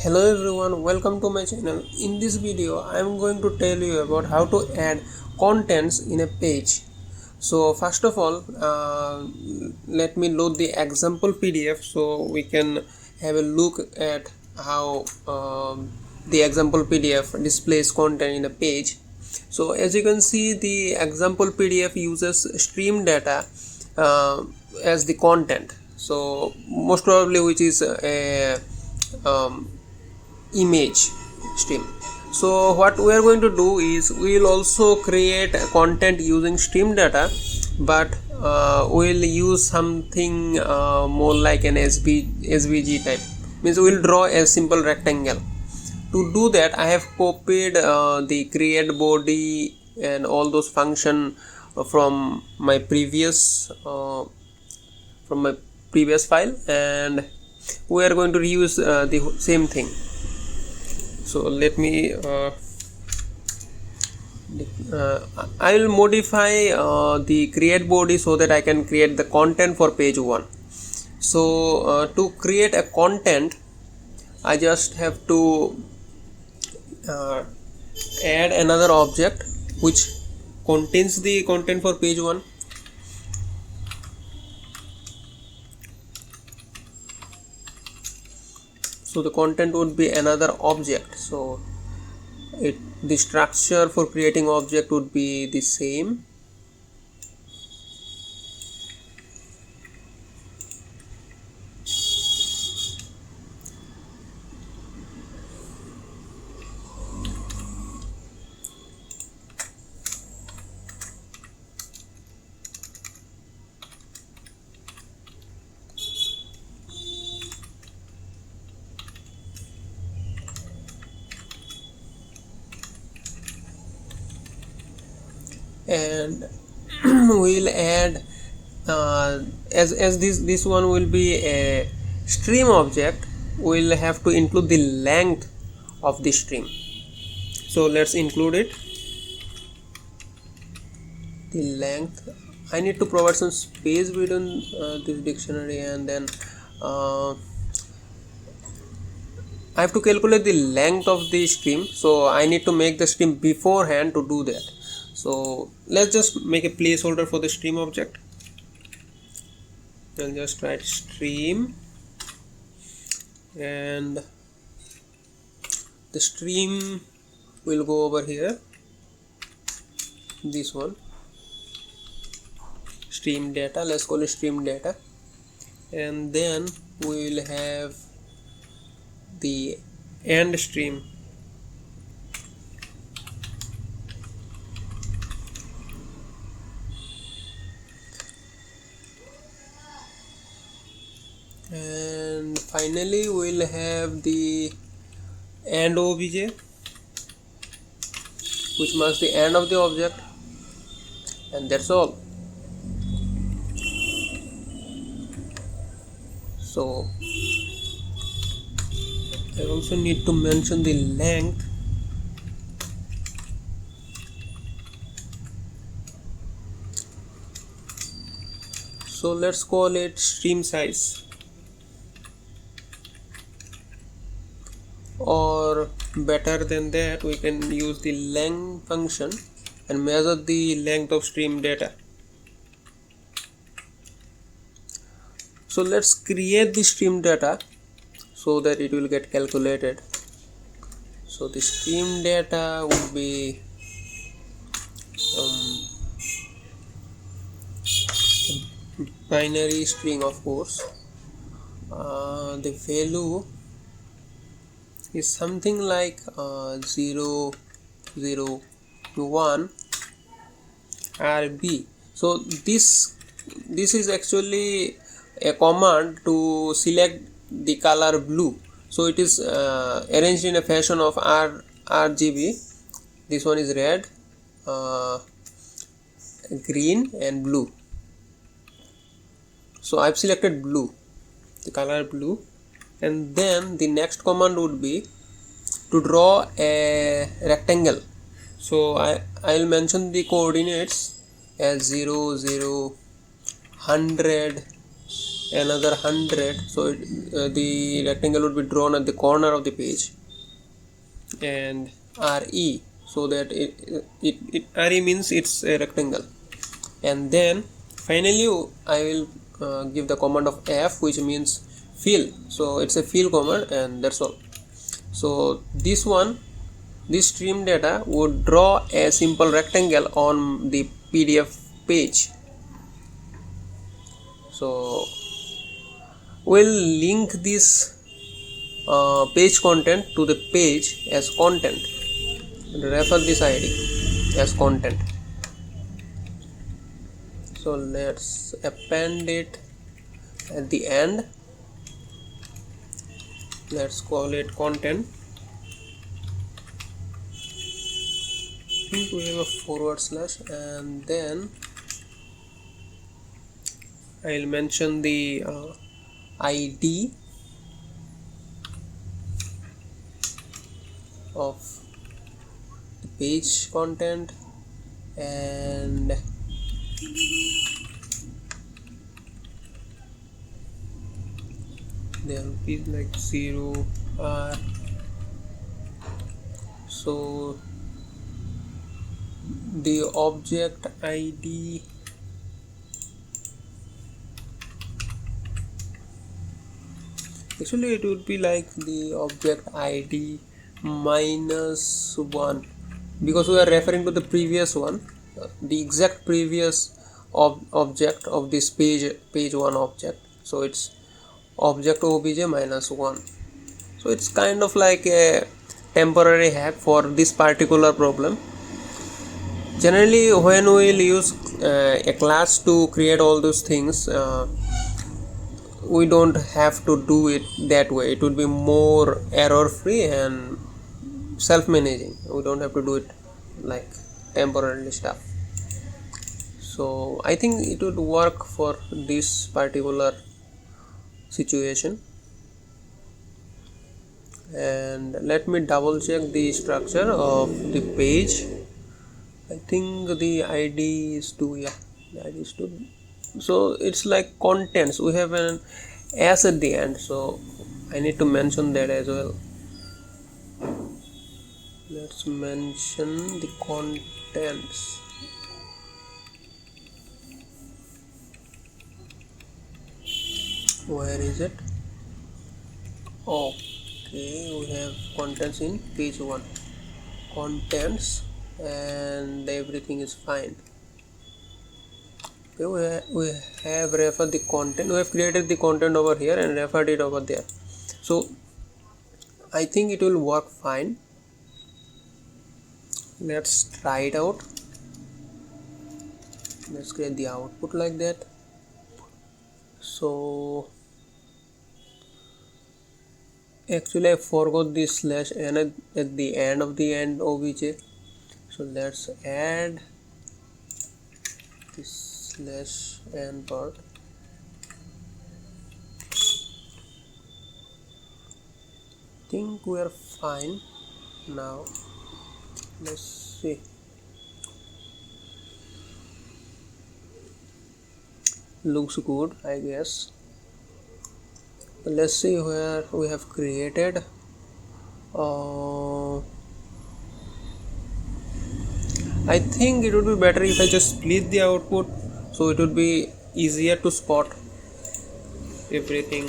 Hello everyone, welcome to my channel. In this video I am going to tell you about how to add contents in a page. So first of all, let me load the example PDF so we can have a look at how the example PDF displays content in a page. So as you can see, the example PDF uses stream data as the content, so most probably which is a um, image stream. So what we are going to do is we will also create content using stream data, but we'll use something more like an SVG type, means we will draw a simple rectangle. To do that, I have copied the create body and all those function from my previous file, and we are going to reuse the same thing. So let me I will modify the create body so that I can create the content for page 1. So to create a content, I just have to add another object which contains the content for page 1. So the content would be another object. So the structure for creating object would be the same. And we'll add as this one will be a stream object, we'll have to include the length of the stream. So let's include it. The length, I need to provide some space within this dictionary, and then I have to calculate the length of the stream, so I need to make the stream beforehand to do that. So let's just make a placeholder for the stream object. I'll just write stream, and the stream will go over here, this one, stream data. Let's call it stream data, and then we will have the end stream. And finally we'll have the end obj, which marks the end of the object, and that's all. So I also need to mention the length. So let's call it stream size, or better than that, we can use the length function and measure the length of stream data. So let's create the stream data so that it will get calculated. So the stream data would be binary string, of course. The value is something like 0, 0, 1 RB. So this is actually a command to select the color blue. So it is arranged in a fashion of RGB. This one is red, green and blue. So I've selected blue, the color blue, and then the next command would be to draw a rectangle. So I'll mention the coordinates as 0, 0, 100 another 100, so the rectangle would be drawn at the corner of the page, and RE, so that RE means it's a rectangle. And then finally I will give the command of F, which means fill, so it's a fill command, and that's all. So this stream data would draw a simple rectangle on the PDF page. So we'll link this page content to the page as content, refer this ID as content. So let's append it at the end. Let's call it content. I think we have a forward slash, and then I'll mention the ID of the page content, and there will be like 0 R. So the object ID actually it would be like the object ID minus 1, because we are referring to the previous one, the exact previous object of this page 1 object, so it's object obj minus 1. So it's kind of like a temporary hack for this particular problem. Generally when we will use a class to create all those things, we don't have to do it that way. It would be more error free and self-managing. We don't have to do it like temporarily stuff. So I think it would work for this particular situation. And let me double check the structure of the page. I think the ID is 2. Yeah, the ID is 2. So it's like contents. We have an S at the end, so I need to mention that as well. Let's mention the contents. Where is it? Okay, we have contents in page 1. Contents, and everything is fine. Okay, we have referred the content. We have created the content over here and referred it over there. So I think it will work fine. Let's try it out. Let's create the output like that. So actually I forgot this slash n at the end of the end obj. So let's add this slash n part. I think we are fine now. Let's see. Looks good, I guess. Let's see where we have created. I think it would be better if I just split the output, so it would be easier to spot everything.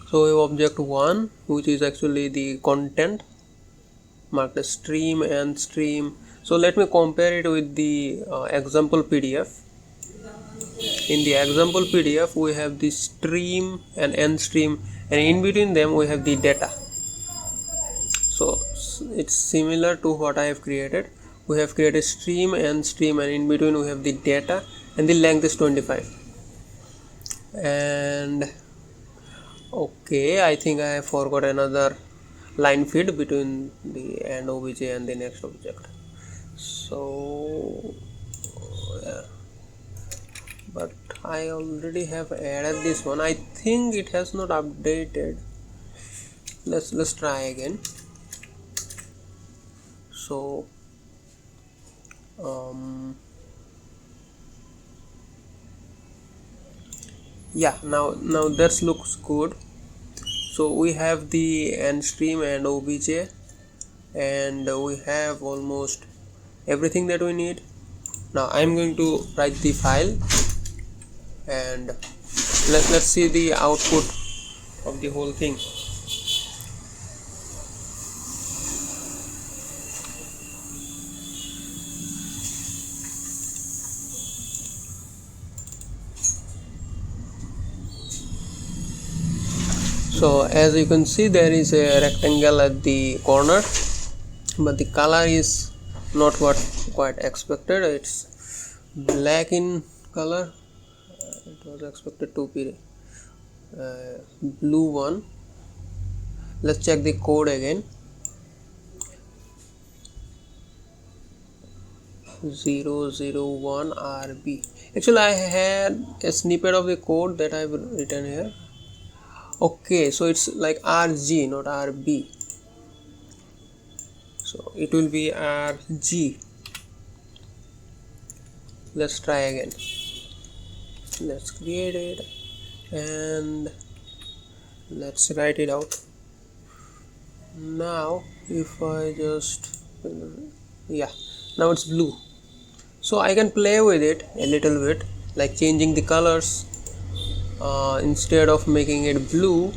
So we have object 1, which is actually the content marked as stream and stream. So let me compare it with the example PDF. In the example PDF we have the stream and end stream, and in between them we have the data. So it's similar to what I have created. We have created stream and stream, and in between we have the data, and the length is 25. And okay, I think I forgot another line feed between the end obj and the next object. So yeah, but I already have added this one. I think it has not updated. Let's try again. So yeah, now that looks good. So we have the end stream and obj, and we have almost everything that we need. Now I'm going to write the file, and let's see the output of the whole thing. So as you can see, there is a rectangle at the corner, but the color is not what quite expected. It's black in color. It was expected to be blue one. Let's check the code again. 001 RB. Actually, I had a snippet of the code that I've written here. Okay, so it's like RG, not RB. So it will be RG. Let's try again. Let's create it and let's write it out. Now if I just, yeah, now it's blue. So I can play with it a little bit, like changing the colors. Instead of making it blue,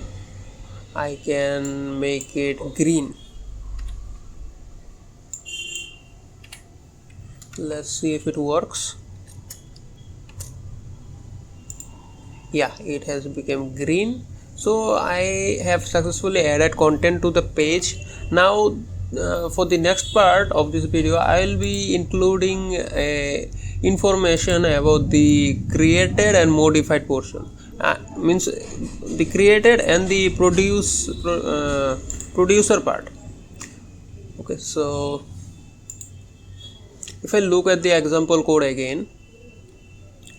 I can make it green. Let's see if it works. Yeah, it has become green. So I have successfully added content to the page. Now for the next part of this video, I will be including information about the created and modified portion. Means the created and the producer part. Okay, so if I look at the example code again,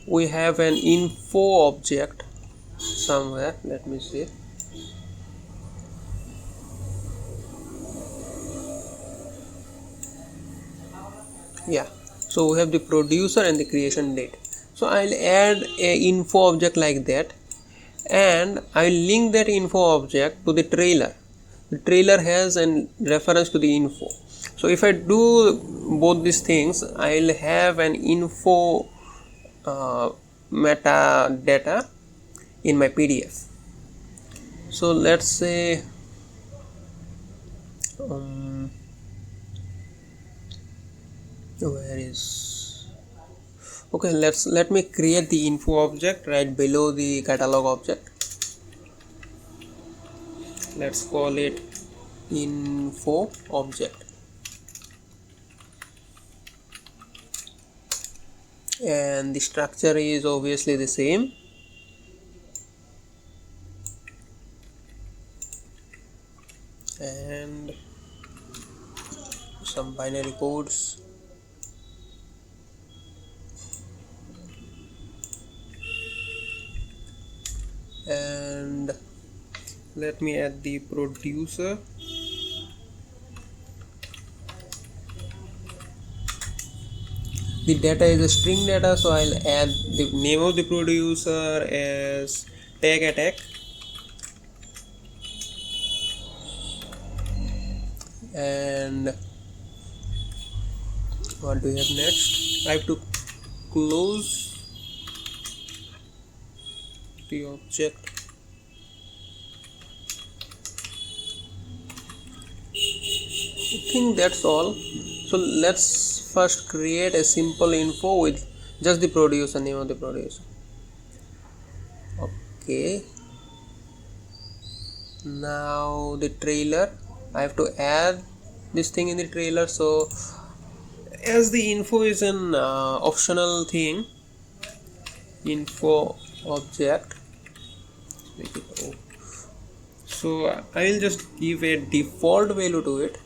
we have an info object somewhere. Let me see. Yeah, so we have the producer and the creation date. So I'll add a info object like that, and I'll link that info object to the trailer. The trailer has a reference to the info. So if I do both these things, I'll have an info metadata in my PDF. So let's say where is, okay, let me create the info object right below the catalog object. Let's call it info object, and the structure is obviously the same. And some binary codes. And let me add the producer. The data is a string data, so I'll add the name of the producer as tag attack. And what do we have next? I have to close the object. I think that's all. So let's first create a simple info with just the producer, name of the producer. Okay, now the trailer, I have to add this thing in the trailer. So as the info is an optional thing, info object, make it O. So I will just give a default value to it.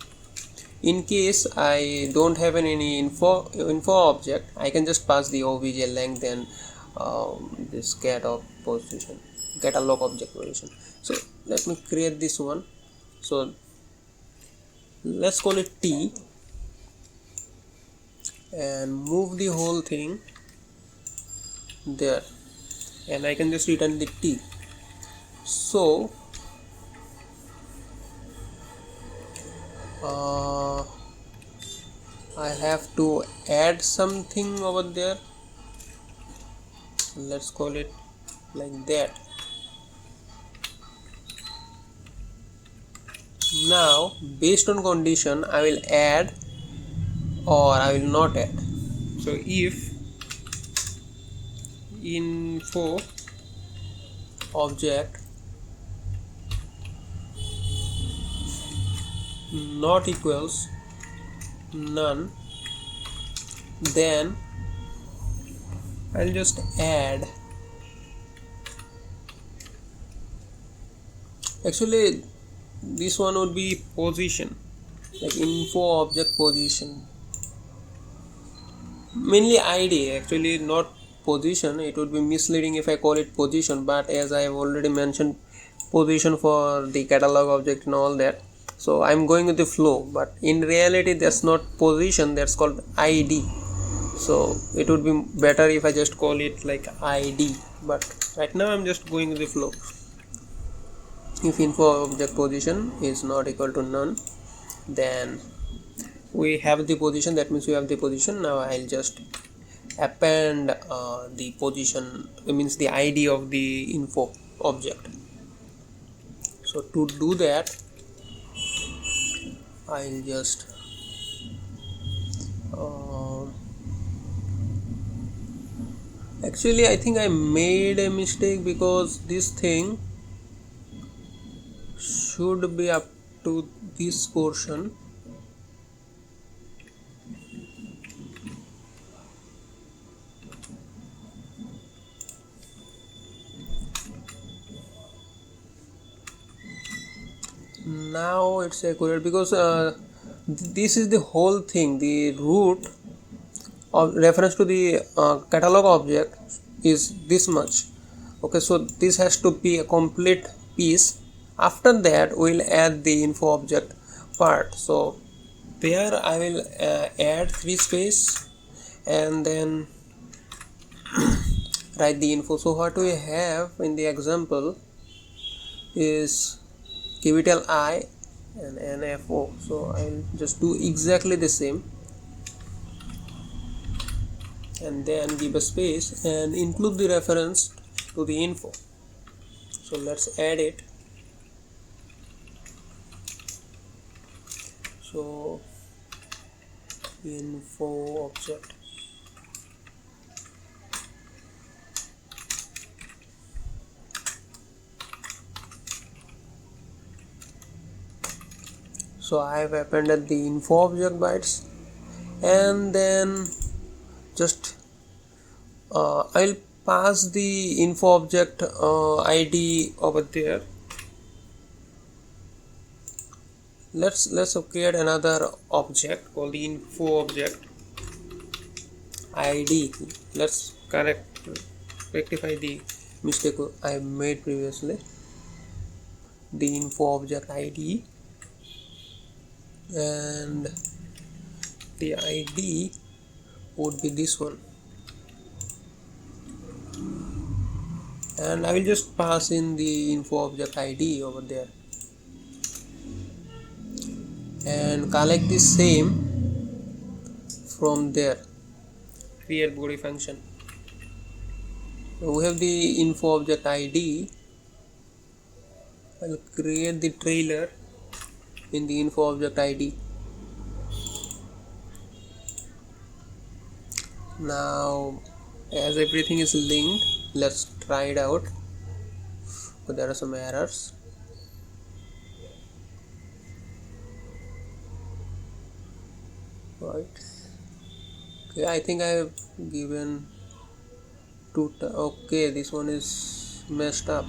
In case I don't have any info object, I can just pass the obj length and this catalog object position. So let me create this one. So let's call it T. and move the whole thing there, and I can just return the T. So I have to add something over there. Let's call it like that. Now based on condition I will add or I will not add. So if info object not equals none, then I'll just add. Actually this one would be position, like info object position, mainly ID, actually not position. It would be misleading if I call it position, but as I have already mentioned position for the catalog object and all that, so I'm going with the flow, but in reality that's not position, that's called ID. So it would be better if I just call it like ID, but right now I'm just going with the flow. If info object position is not equal to none, then we have the position, that means we have the position. Now I'll just append the position, it means the ID of the info object. So to do that I'll just actually I think I made a mistake, because this thing should be up to this portion. Now it's accurate, because this is the whole thing. The root of reference to the catalog object is this much. Okay, so this has to be a complete piece. After that we'll add the info object part. So there I will add 3 space and then write the info. So what we have in the example is capital I and NFO. So I'll just do exactly the same and then give a space and include the reference to the info. So let's add it. So info object, so I have appended the info object bytes, and then just I'll pass the info object ID over there. Let's create another object called the info object ID. Let's rectify the mistake I made previously. The info object ID, and the ID would be this one, and I will just pass in the info object ID over there and collect the same from there. Create body function. So we have the info object ID. I'll create the trailer in the info object ID. Now as everything is linked, let's try it out. But there are some errors. Right. Okay, I think I have given two. Okay, this one is messed up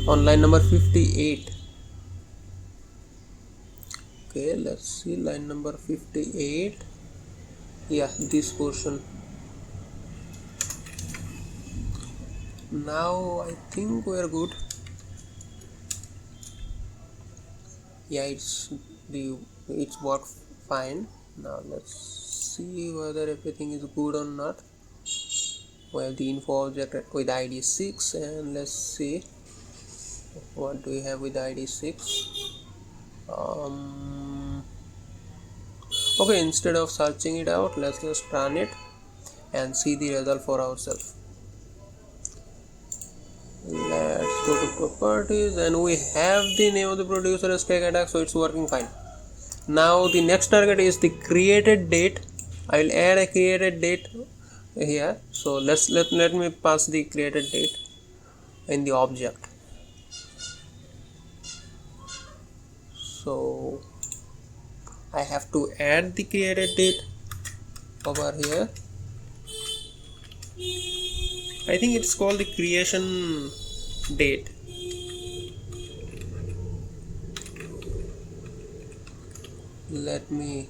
on line number 58. Okay, let's see line number 58. Yeah, this portion. Now I think we are good. Yeah, it's worked fine. Now let's see whether everything is good or not. We have the info object with id 6, and let's see what do we have with id 6. Okay, instead of searching it out, let's just run it and see the result for ourselves. Let's go to properties, and we have the name of the producer as tag attack, so it's working fine. Now the next target is the created date. I will add a created date here. So let me pass the created date in the object. So I have to add the created date over here. I think it's called the creation date. Let me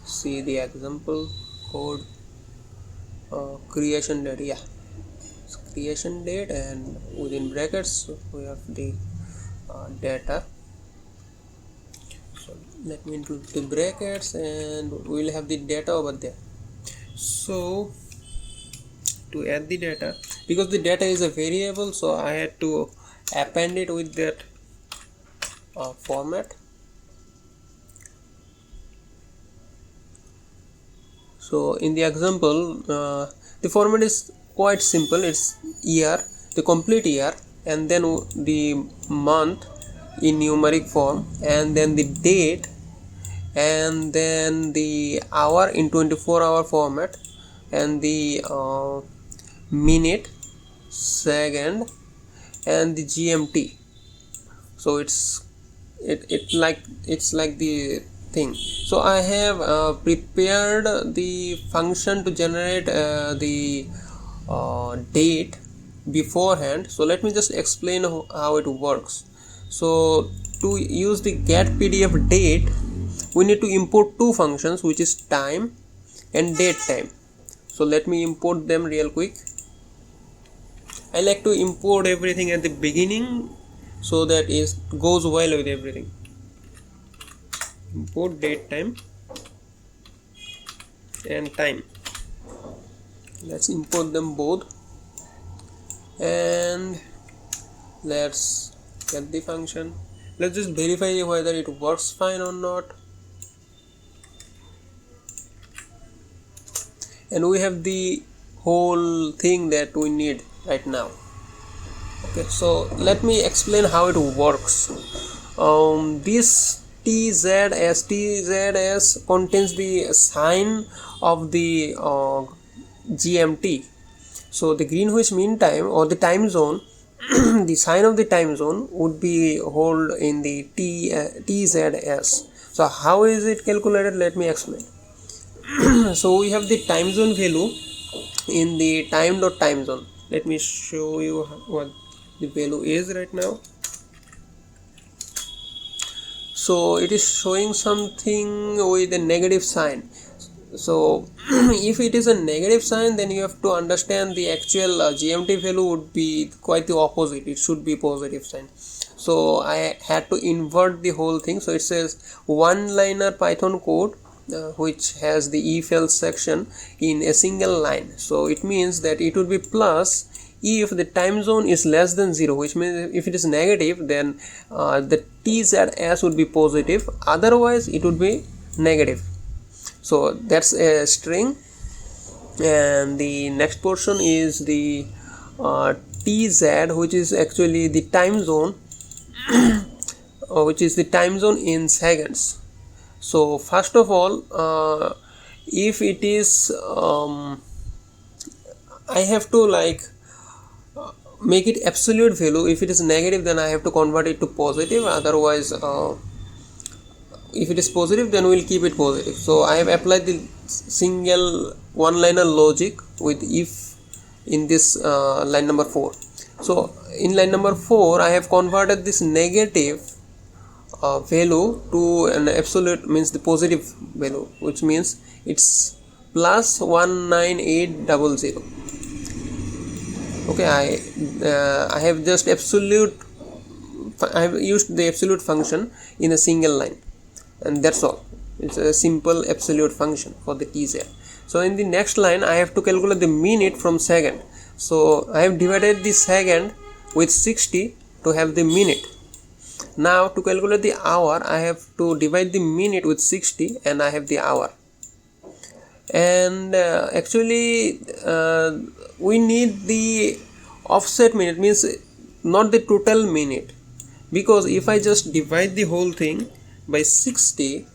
see the example code. Creation date, yeah, it's creation date, and within brackets we have the data. So let me include the brackets, and we will have the data over there. So to add the data, because the data is a variable, so I had to append it with that format. So in the example, the format is quite simple. It's year, the complete year, and then the month in numeric form, and then the date, and then the hour in 24-hour format, and the minute, second, and the GMT. So it's like the thing. So I have prepared the function to generate the date beforehand. So let me just explain how it works. So to use the get pdf date, we need to import two functions, which is time and date time. So let me import them real quick. I like to import everything at the beginning so that it goes well with everything. Import date time and time. Let's import them both, and let's get the function. Let's just verify whether it works fine or not. And we have the whole thing that we need right now. Okay, so let me explain how it works. This TZS contains the sign of the GMT. So the Greenwich Mean Time or the time zone, the sign of the time zone would be held in the TZS. So how is it calculated? Let me explain. So we have the time zone value in the time zone. Let me show you what the value is right now. So it is showing something with a negative sign. So if it is a negative sign, then you have to understand the actual GMT value would be quite the opposite. It should be positive sign. So I had to invert the whole thing. So it says one-liner Python code which has the if else section in a single line. So it means that it would be plus if the time zone is less than 0, which means if it is negative, then the TZS would be positive, otherwise it would be negative. So that's a string, and the next portion is the TZ, which is actually the time zone which is the time zone in seconds. So first of all, if it is I have to make it absolute value. If it is negative, then I have to convert it to positive, otherwise if it is positive, then we will keep it positive. So I have applied the single one-liner logic with if in this line number 4. So in line number 4, I have converted this negative value to an absolute, means the positive value, which means it's plus 19800. Okay, I have just I have used the absolute function in a single line, and that's all. It's a simple absolute function for the tz. So in the next line I have to calculate the minute from second. So I have divided the second with 60 to have the minute. Now to calculate the hour I have to divide the minute with 60 and I have the hour. And actually we need the offset minute, means not the total minute, because if I just divide the whole thing by 60,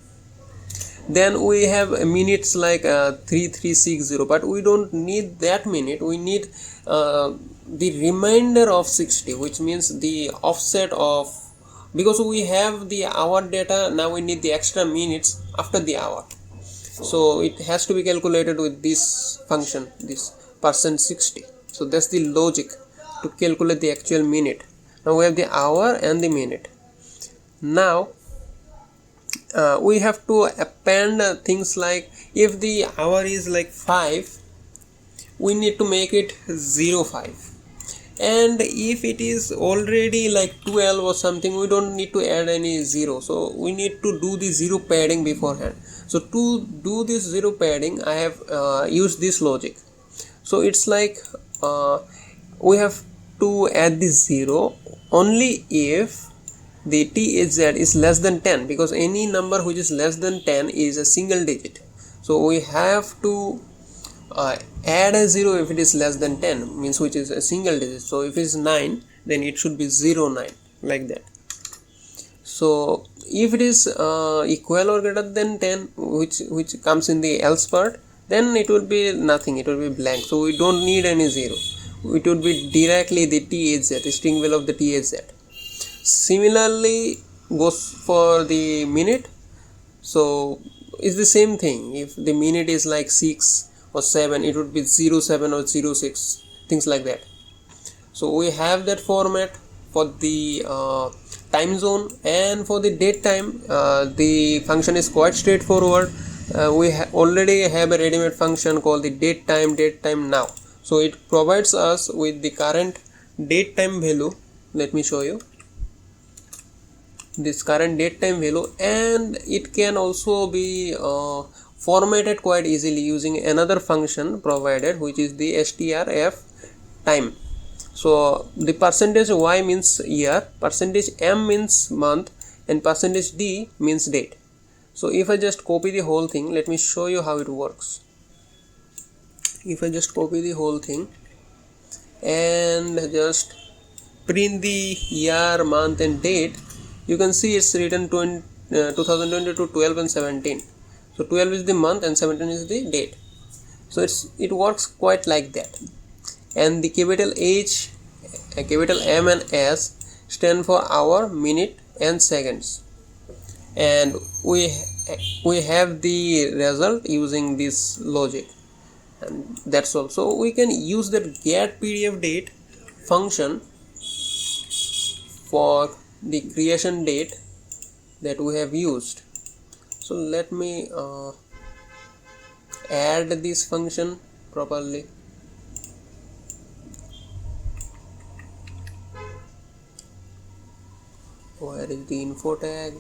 then we have minutes like 3360, but we don't need that minute. We need the remainder of 60, which means the offset of, because we have the hour data, now we need the extra minutes after the hour. So it has to be calculated with this function, this %60. So that's the logic to calculate the actual minute. Now we have the hour and the minute. Now we have to append things like, if the hour is like 5, we need to make it 05, and if it is already like 12 or something, we don't need to add any 0. So we need to do the 0 padding beforehand. So to do this 0 padding, I have used this logic. So it's like we have to add the 0 only if the THZ is less than 10, because any number which is less than 10 is a single digit. So we have to add a 0 if it is less than 10, means which is a single digit. So if it is 9, then it should be 09, like that. So if it is equal or greater than 10, which comes in the else part, then it will be nothing, it will be blank. So we don't need any 0. It would be directly the THZ, the string value of the THZ. Similarly goes for the minute. So it's the same thing. If the minute is like 6 or 7, it would be 07 or 06, things like that. So we have that format for the time zone, and for the date time the function is quite straightforward. We already have a ready-made function called the date time now. So it provides us with the current date time value. Let me show you this current date time value, and it can also be formatted quite easily using another function provided, which is the strf time. So the %y means year, %m means month, and %d means date. So if I just copy the whole thing, let me show you how it works. If I just copy the whole thing and just print the year, month and date, you can see it's written 2022 12 and 17. So 12 is the month and 17 is the date. So it works quite like that. And the capital H, capital M and S stand for hour, minute and seconds. And we have the result using this logic, and that's all. So we can use that get PDF date function for the creation date that we have used. So let me add this function properly. Where is the info tag?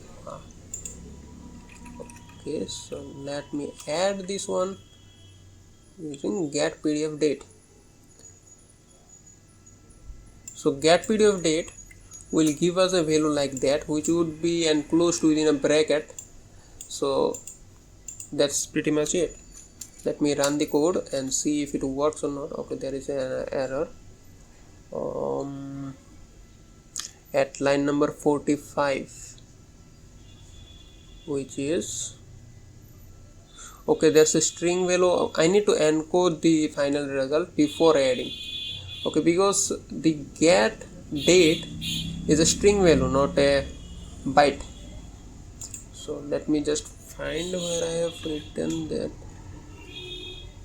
Okay, so let me add this one using get PDF date. So get PDF date will give us a value like that, which would be enclosed within a bracket. So that's pretty much it. Let me run the code and see if it works or not. Okay, there is an error at line number 45, which is okay, there's a string value. I need to encode the final result before adding. Okay, because the get date is a string value, not a byte. So let me just find where I have written that.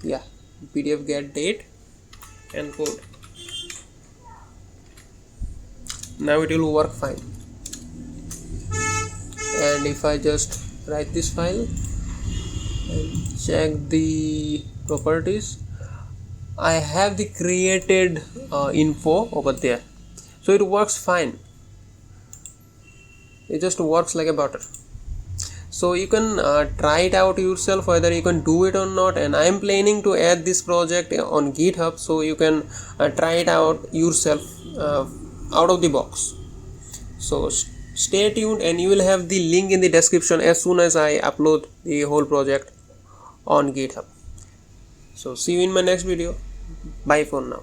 Yeah, PDF get date encode. Now it will work fine. And if I just write this file and check the properties, I have the created info over there. So it works fine. It just works like a butter. So you can try it out yourself whether you can do it or not, and I am planning to add this project on GitHub, so you can try it out yourself out of the box. So stay tuned, and you will have the link in the description as soon as I upload the whole project on GitHub. So see you in my next video. Bye for now.